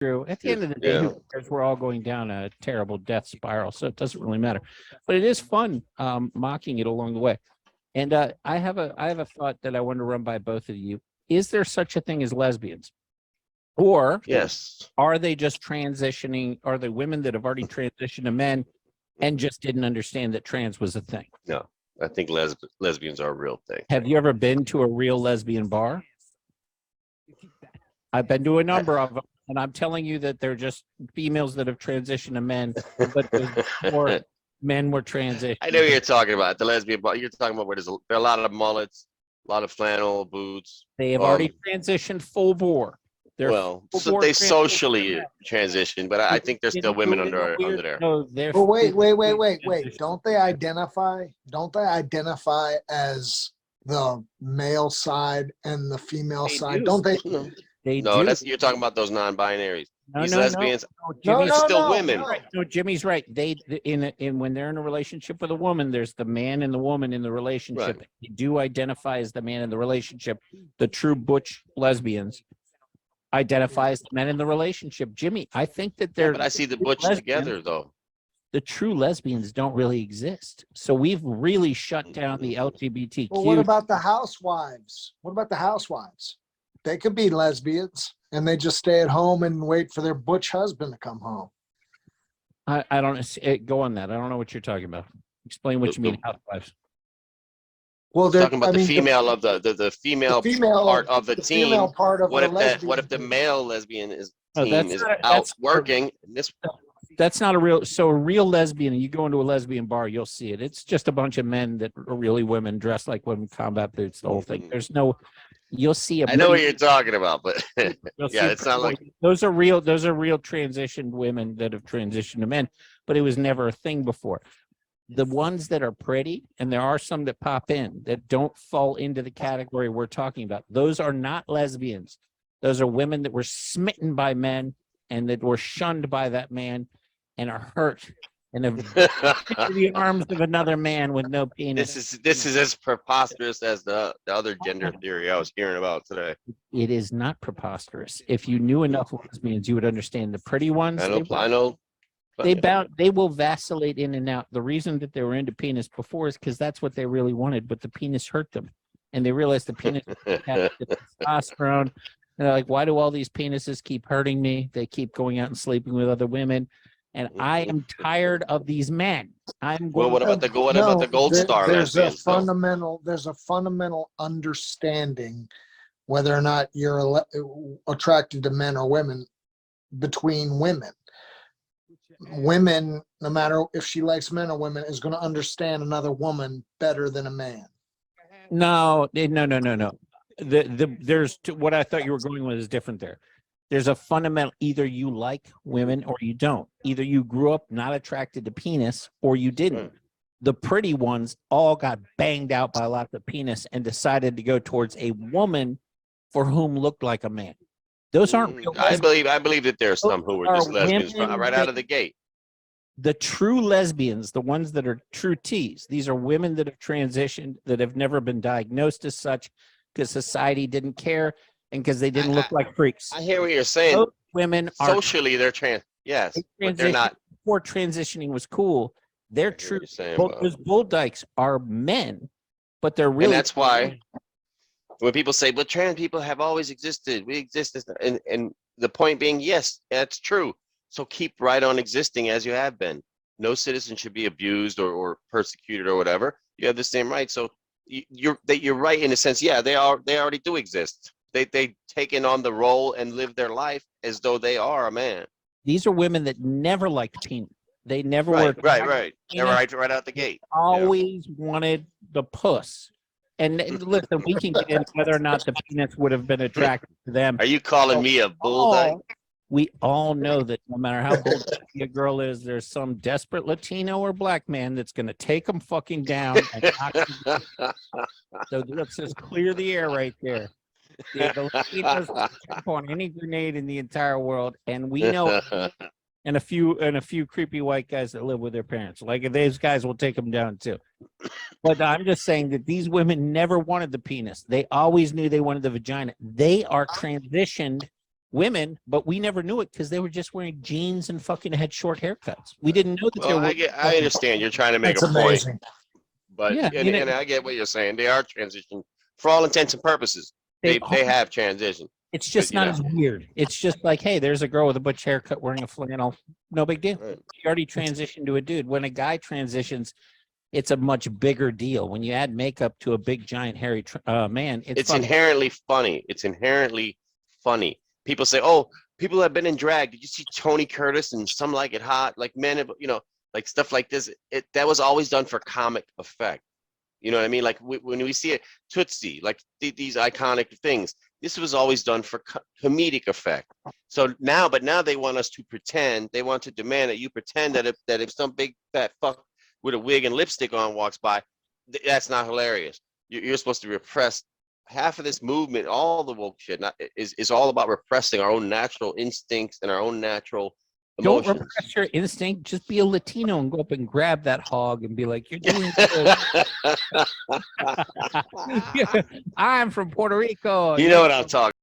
true. At the end of the day, who cares? We're all going down a terrible death spiral, so it doesn't really matter. But it is fun mocking it along the way. And I have a thought that I want to run by both of you. Is there such a thing as lesbians? Or Yes. are they just transitioning? Are they women that have already transitioned to men and just didn't understand that trans was a thing? No, I think lesbians are a real thing. Have you ever been to a real lesbian bar? I've been to a number of them, and I'm telling you that they're just females that have transitioned to men, but before men were transitioned. I know what you're talking about. The lesbian bar. You're talking about where there are a lot of mullets, a lot of flannel boots. They have already transitioned full bore. Well, so they socially transition, but I think there's still women under there. No, they're But wait. Don't they identify as the male side and the female side? Don't they? They No, do. you're talking about those non-binaries. These No, lesbians, Jimmy's still women. No, Jimmy's right. They in when they're in a relationship with a woman, there's the man and the woman in the relationship. Right. They do identify as the man in the relationship. The true butch lesbians identify as the men in the relationship. Jimmy, I think that they're. But I see the butch together though. The true lesbians don't really exist. So we've really shut down the LGBTQ. Well, what about the housewives? They could be lesbians and they just stay at home and wait for their butch husband to come home. I don't go on that. I don't know what you're talking about. Explain what you mean, housewives. Well, they're talking about the female of the female part of the team. Female part of what if the male lesbian is out working? That's not a real. So a real lesbian, you go into a lesbian bar, you'll see it. It's just a bunch of men that are really women dressed like women, combat boots, the whole thing. There's no. You'll see. I know what you're talking about, but yeah, it's not like those are real. Those are real transitioned women that have transitioned to men, but it was never a thing before. The ones that are pretty, and there are some that pop in that don't fall into the category we're talking about. Those are not lesbians. Those are women that were smitten by men and that were shunned by that man and are hurt and have the arms of another man with no penis. This is as preposterous as the other gender theory I was hearing about today. It is not preposterous. If you knew enough lesbians, you would understand the pretty ones. I know. They will vacillate in and out. The reason that they were into penis before is because that's what they really wanted, but the penis hurt them. And they realized the penis had the testosterone. And they're like, why do all these penises keep hurting me? They keep going out and sleeping with other women. And I am tired of these men. What about the gold star? There's a fundamental understanding whether or not you're attracted to men or women between women. Women, no matter if she likes men or women, is going to understand another woman better than a man. No. There's what I thought you were going with is different there. There's a fundamental, either you like women or you don't. Either you grew up not attracted to penis or you didn't. The pretty ones all got banged out by lots of penis and decided to go towards a woman for whom looked like a man. Those aren't real. I believe that there are some who were just lesbians right out of the gate. The true lesbians, the ones that are true T's, these are women that have transitioned, that have never been diagnosed as such because society didn't care and because they didn't look like freaks. I hear what you're saying. Those women are socially they're trans. Yes, but they're not. Before transitioning was cool, they're true. Those bull dykes are men, but they're really. And that's why when people say, "But trans people have always existed. We exist," and the point being, yes, that's true. So keep right on existing as you have been. No citizen should be abused or persecuted or whatever. You have the same rights. So you're right in a sense. Yeah, they already do exist. They taken on the role and live their life as though they are a man. These are women that never liked penis. They never were right. They're right out the gate. Always wanted the puss. And listen, we can get into whether or not the penis would have been attractive to them. Are you calling me a bull dyke? We all know that no matter how bull a girl is, there's some desperate Latino or black man that's going to take them fucking down. And knock them. So let's just clear the air right there. The Latinos will jump on any grenade in the entire world, and we know, and a few creepy white guys that live with their parents. Like those guys will take them down too. But I'm just saying that these women never wanted the penis. They always knew they wanted the vagina. They are transitioned women, but we never knew it because they were just wearing jeans and fucking had short haircuts. We didn't know that Well, I understand you're trying to make That's a point, amazing. but Yeah, and, you know- and I get what you're saying. They are transitioned for all intents and purposes. They have transitioned. It's just but, you not as weird. It's just like, hey, there's a girl with a butch haircut wearing a flannel. No big deal. Right. You already transitioned to a dude. When a guy transitions, it's a much bigger deal. When you add makeup to a big, giant, hairy man, It's funny. inherently funny. It's inherently funny. People say, "Oh, people have been in drag. Did you see Tony Curtis and Some Like It Hot?" Like men, like stuff like this. That was always done for comic effect. You know what I mean? Like when we see it, Tootsie, like these iconic things. This was always done for comedic effect. So now they want us to pretend. They want to demand that you pretend that if some big fat fuck with a wig and lipstick on walks by, that's not hilarious. You're supposed to repress half of this movement. All the woke shit is all about repressing our own natural instincts and our own natural Don't emotions. repress your instinct. Just be a Latino and go up and grab that hog and be like, "You're doing good." I'm from Puerto Rico. You know what I'm talking